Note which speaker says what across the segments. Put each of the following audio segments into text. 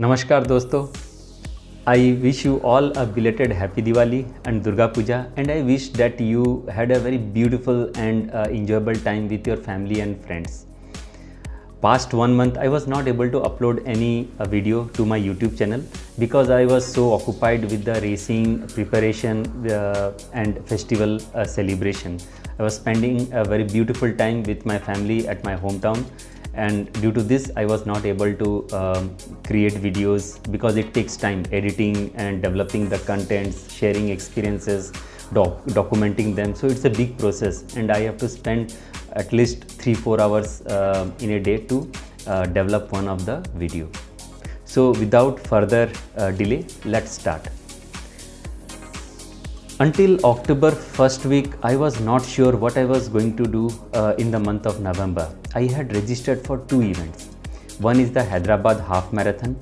Speaker 1: नमस्कार दोस्तों, I wish you all a belated happy Diwali and Durga Puja, and I wish that you had a very beautiful and enjoyable time with your family and friends. Past 1 month I was not able to upload any video to my YouTube channel because I was so occupied with the racing preparation and festival celebration. I was spending a very beautiful time with my family at my hometown, and due to this I was not able to create videos because it takes time editing and developing the contents, sharing experiences, documenting them. So it's a big process and I have to spend at least 3-4 hours in a day to develop one of the video. So without further delay, let's start. Until October first week, I was not sure what I was going to do in the month of November. I had registered for 2 events. One is the Hyderabad Half Marathon,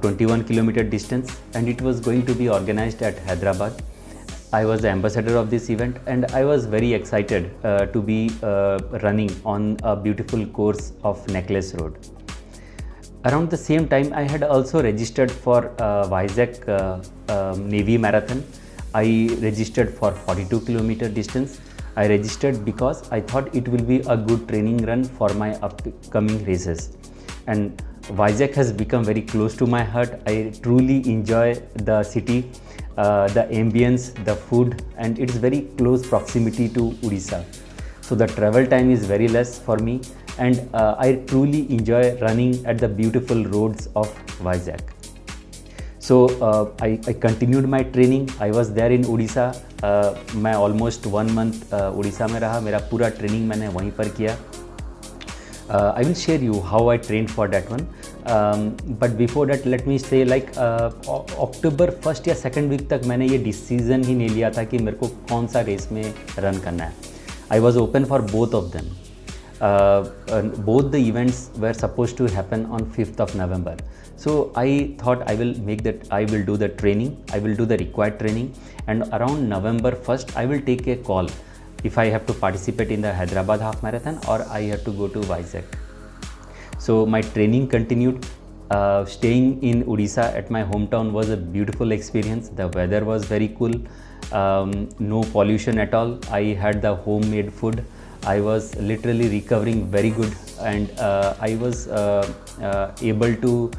Speaker 1: 21 kilometer distance, and it was going to be organized at Hyderabad. I was the ambassador of this event and I was very excited to be running on a beautiful course of Necklace Road. Around the same time, I had also registered for Vizag Navy Marathon. I registered for 42 kilometer distance. I registered because I thought it will be a good training run for my upcoming races. And Vizag has become very close to my heart. I truly enjoy the city, the ambience, the food, and it's very close proximity to Odisha. So the travel time is very less for me, and I truly enjoy running at the beautiful roads of Vizag. So I continued my training. I was there in Odisha. मैं almost 1 month Orissa में रहा. मेरा पूरा training मैंने वहीं पर किया. I will share you how I trained for that one. But before that, let me say like October 1st या 2nd week तक मैंने ये decision ही नहीं लिया था कि मेरे को कौन सा रेस में रन करना है. I was open for both of them. Both the events were supposed to happen on 5th of November. So I thought I will do the training, I will do the required training, and around November 1st I will take a call if I have to participate in the Hyderabad Half Marathon or I have to go to Vizag. So my training continued. Staying in Odisha at my hometown was a beautiful experience. The weather was very cool, no pollution at all. I had the homemade food. I was literally recovering very good, and I was able to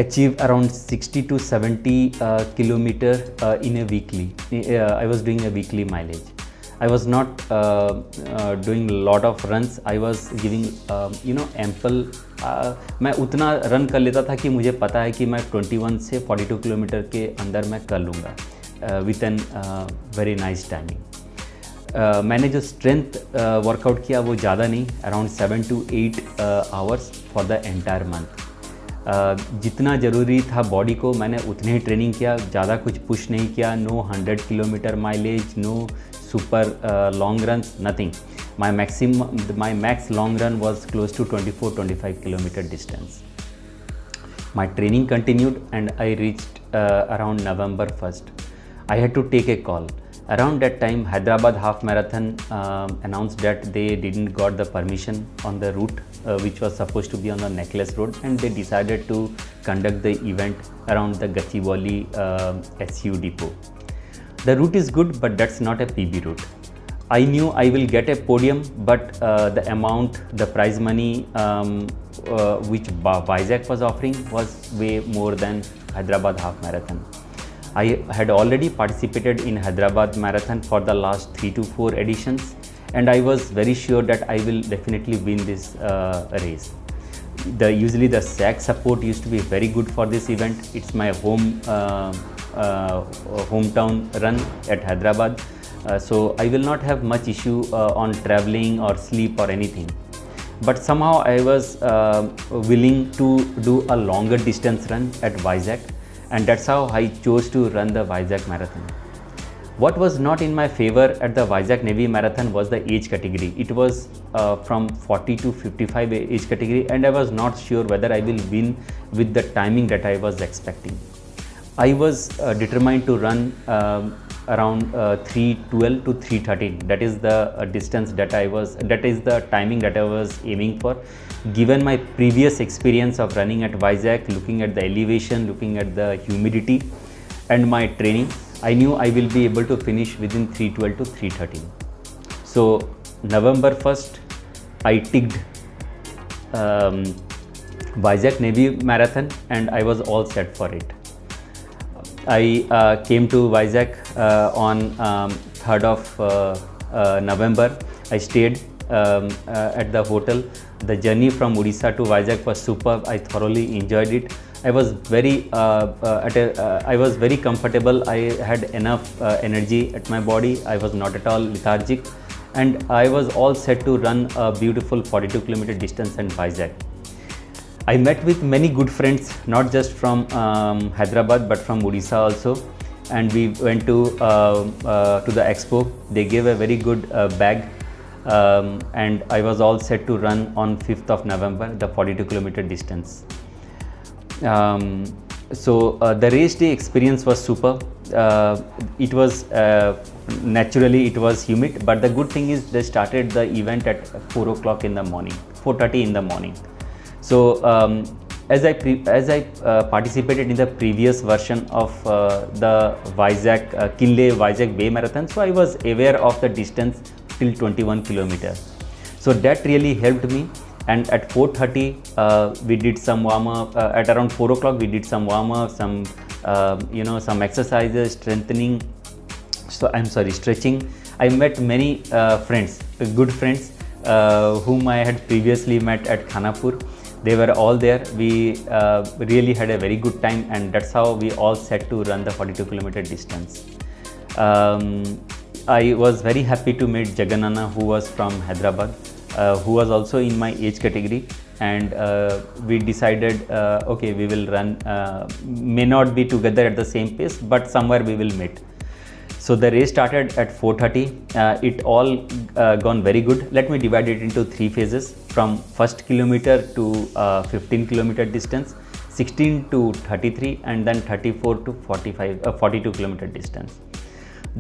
Speaker 1: achieve around 60 to 70 kilometer in a weekly. I was doing a weekly mileage. I was not doing a lot of runs. I was giving ample. मैं उतना run कर लेता था कि मुझे पता है कि मैं 21 से 42 किलोमीटर के अंदर मैं कर लूँगा with an very nice timing. मैंने जो स्ट्रेंथ वर्कआउट किया वो ज़्यादा नहीं, around 7 to 8 hours for the entire month. जितना ज़रूरी था बॉडी को मैंने उतने ही ट्रेनिंग किया, ज़्यादा कुछ पुश नहीं किया. No 100 kilometre mileage, no super long runs, nothing. My max long run was close to 24-25 kilometer distance. My training continued and I reached around November 1st. I had to take a call. Around that time, Hyderabad Half Marathon announced that they didn't got the permission on the route which was supposed to be on the Necklace Road, and they decided to conduct the event around the Gachibowli SU depot. The route is good, but that's not a PB route. I knew I will get a podium, but the amount, the prize money which Vizag was offering was way more than Hyderabad Half Marathon. I had already participated in Hyderabad Marathon for the last 3 to 4 editions, and I was very sure that I will definitely win this race. Usually the SAC support used to be very good for this event. It's my hometown run at Hyderabad, so I will not have much issue on traveling or sleep or anything. But somehow I was willing to do a longer distance run at Vizag, and that's how I chose to run the Vizag Marathon. What was not in my favor at the Vizag Navy Marathon was the age category. It was from 40 to 55 age category, and I was not sure whether I will win with the timing that I was expecting. I was determined to run around 3:12 to 3:13. That is the distance that that is the timing that I was aiming for. Given my previous experience of running at Vizag, looking at the elevation, looking at the humidity and my training, I knew I will be able to finish within 3:12 to 3:13. So November 1st, I ticked Vizag Navy Marathon and I was all set for it. I came to Vizag on 3rd of November. I stayed at the hotel. The journey from Odisha to Vizag was superb. I thoroughly enjoyed it. I was very comfortable. I had enough energy at my body. I was not at all lethargic, and I was all set to run a beautiful 42-kilometer distance in Vizag. I met with many good friends, not just from Hyderabad but from Odisha also, and we went to the expo. They gave a very good bag, and I was all set to run on 5th of November the 42-kilometer distance. The race day experience was super. It was naturally it was humid, but the good thing is they started the event at 4 o'clock in the morning, 4:30 in the morning. So as I participated in the previous version of the Vizag Kinle Vizag Bay Marathon, so I was aware of the distance till 21 kilometers. So that really helped me. And at 4:30 we did some warm up. At around 4 o'clock we did some warm up, some exercises, stretching. I met many friends, good friends whom I had previously met at Khanapur. They were all there. We really had a very good time, and that's how we all set to run the 42-kilometer distance. I was very happy to meet Jaganana, who was from Hyderabad, who was also in my age category, and we decided okay, we will run, may not be together at the same pace, but somewhere we will meet. So the race started at 4:30. It all gone very good. Let me divide it into 3 phases, from 1st kilometer to 15-kilometer distance, 16 to 33, and then 34 to 42-kilometer distance.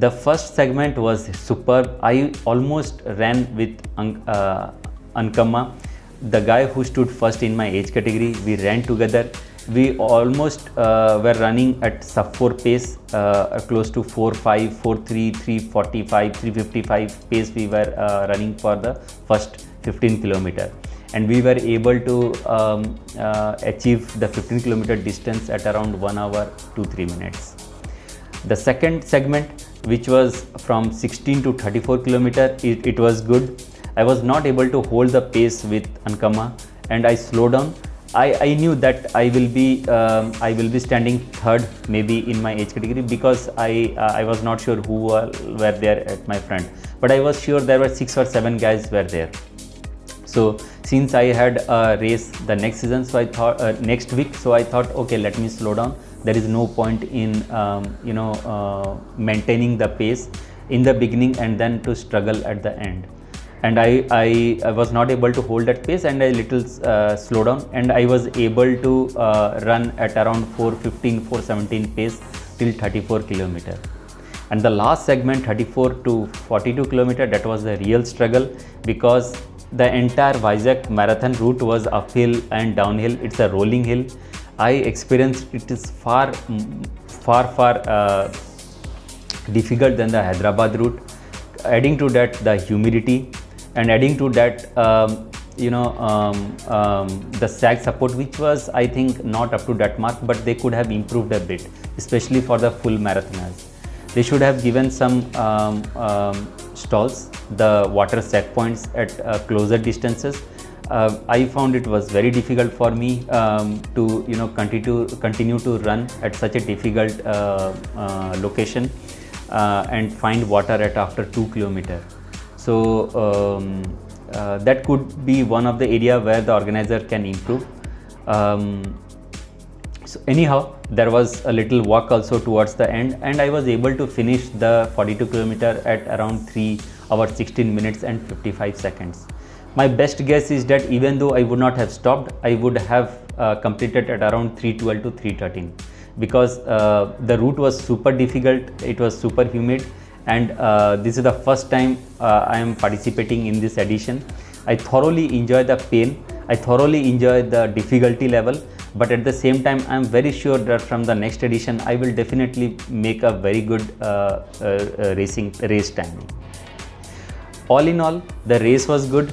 Speaker 1: The first segment was superb. I almost ran with Ankama, the guy who stood first in my age category. We ran together. We almost were running at sub 4 pace, close to 4:5, 4:3, 3:45, 3:55 pace we were running for the first 15 kilometer, and we were able to achieve the 15-kilometer distance at around 1 hour to 3 minutes. The second segment, which was from 16 to 34 kilometer, it was good. I was not able to hold the pace with Ankama, and I slowed down. I knew that I will be standing third maybe in my age category, because I was not sure who were there at my front, but I was sure there were 6 or 7 guys were there. So since I had a race the next season, so I thought next week, so I thought, okay, let me slow down. There is no point in maintaining the pace in the beginning and then to struggle at the end. And I was not able to hold that pace, and I little slow down, and I was able to run at around 4:15, 4:17 pace till 34 kilometer. And the last segment, 34 to 42 kilometer, that was the real struggle, because the entire Vizag marathon route was uphill and downhill. It's a rolling hill. I experienced it is far difficult than the Hyderabad route. Adding to that, the humidity, and adding to that the sag support, which was, I think, not up to that mark, but they could have improved a bit, especially for the full marathoners. They should have given some stalls, the water sag points at closer distances. I found it was very difficult for me to continue to run at such a difficult location and find water at after 2 kilometers. So that could be one of the area where the organizer can improve. So anyhow, there was a little walk also towards the end, and I was able to finish the 42 kilometer at around 3 hours 16 minutes and 55 seconds. My best guess is that even though I would not have stopped, I would have completed at around 3:12 to 3:13, because the route was super difficult, it was super humid, and this is the first time I am participating in this edition. I thoroughly enjoy the pain, I thoroughly enjoy the difficulty level, but at the same time I am very sure that from the next edition I will definitely make a very good race timing. All in all, the race was good.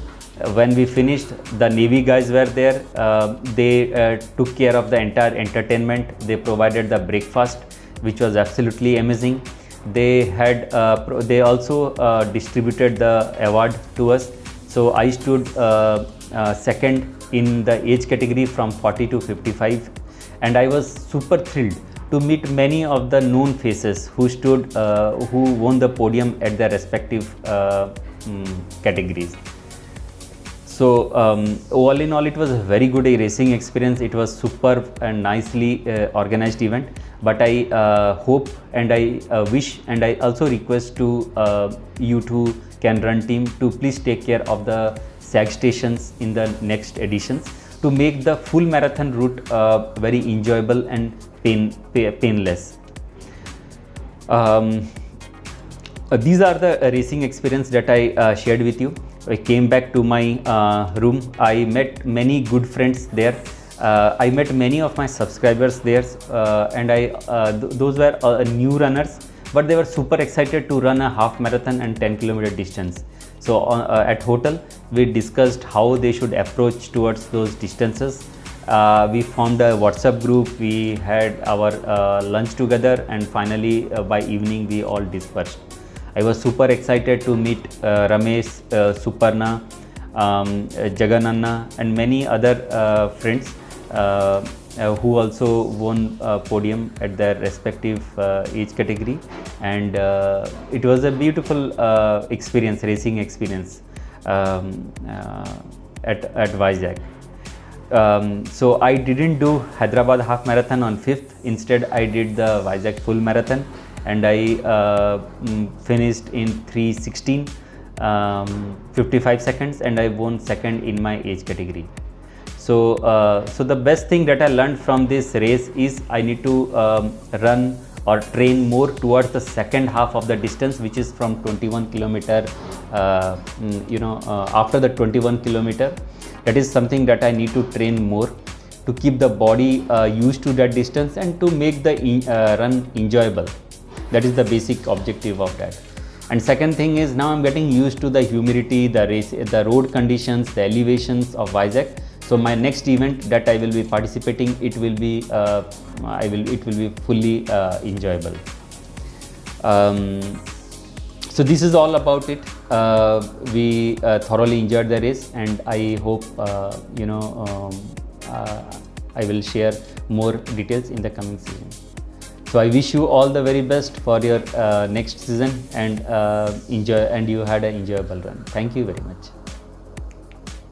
Speaker 1: When we finished, the Navy guys were there. They took care of the entire entertainment. They provided the breakfast, which was absolutely amazing. They also distributed the award to us. So I stood second in the age category from 40 to 55, and I was super thrilled to meet many of the known faces who won the podium at their respective categories. So all in all, it was a very good racing experience. It was superb and nicely organized event. But I hope and I wish and I also request to you two Can Run team to please take care of the SAG stations in the next editions to make the full marathon route very enjoyable and painless. These are the racing experience that I shared with you. I came back to my room. I met many good friends there. I met many of my subscribers there, and those were new runners, but they were super excited to run a half marathon and 10-kilometer distance. So at hotel, we discussed how they should approach towards those distances. We formed a WhatsApp group. We had our lunch together, and finally by evening we all dispersed. I was super excited to meet Ramesh, Suparna, Jagananna, and many other friends who also won podium at their respective age category, and it was a beautiful racing experience at Vizag. So I didn't do Hyderabad half marathon on 5th. Instead, I did the Vizag full marathon, and I finished in 3:16, 55 seconds, and I won second in my age category. So the best thing that I learned from this race is I need to run or train more towards the second half of the distance, which is from 21 kilometer. After the 21 kilometer, that is something that I need to train more to keep the body used to that distance and to make the run enjoyable. That is the basic objective of that. And second thing is, now I'm getting used to the humidity, the road conditions, the elevations of Vizag. So my next event that I will be participating, it will be fully enjoyable. So this is all about it. We thoroughly enjoyed the race, and I hope I will share more details in the coming season. So I wish you all the very best for your next season, and you had an enjoyable run. Thank you very much.